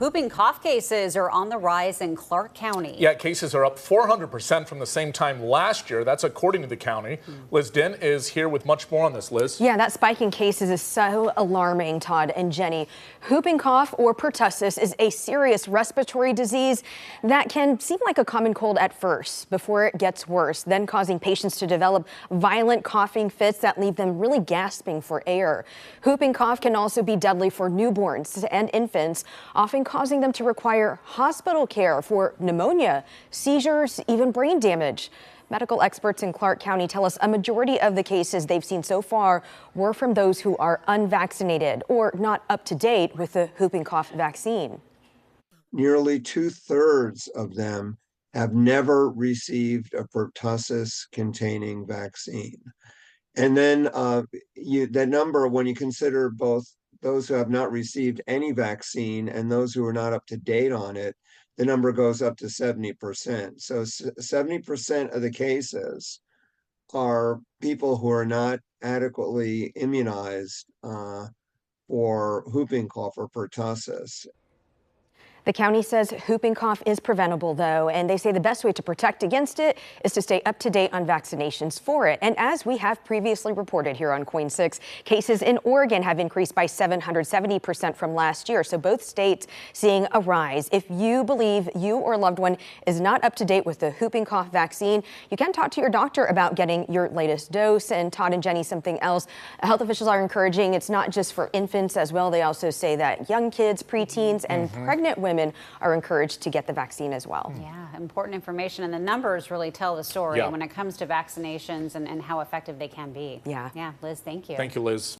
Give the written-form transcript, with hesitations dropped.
Whooping cough cases are on the rise in Clark County. Yeah, cases are up 400% from the same time last year. That's according to the county. Liz Dinn is here with much more on this, Liz. Yeah, that spike in cases is so alarming, Todd and Jenny. Whooping cough, or pertussis, is a serious respiratory disease that can seem like a common cold at first before it gets worse, then causing patients to develop violent coughing fits that leave them really gasping for air. Whooping cough can also be deadly for newborns and infants, often causing them to require hospital care for pneumonia, seizures, even brain damage. Medical experts in Clark County tell us a majority of the cases they've seen so far were from those who are unvaccinated or not up to date with the whooping cough vaccine. Nearly 2/3 of them have never received a pertussis containing vaccine. And then that number, when you consider both those who have not received any vaccine and those who are not up to date on it, the number goes up to 70%. So 70% of the cases are people who are not adequately immunized for whooping cough or pertussis. The county says whooping cough is preventable, though, and they say the best way to protect against it is to stay up to date on vaccinations for it. And as we have previously reported here on KOIN 6, cases in Oregon have increased by 770% from last year. So both states seeing a rise. If you believe you or a loved one is not up to date with the whooping cough vaccine, you can talk to your doctor about getting your latest dose. And Todd and Jenny, something else health officials are encouraging, it's not just for infants as well. They also say that young kids, preteens, and pregnant women are encouraged to get the vaccine as well. Yeah, important information, and the numbers really tell the story Yeah. when it comes to vaccinations and how effective they can be. Yeah. Yeah, Liz, thank you. Thank you, Liz.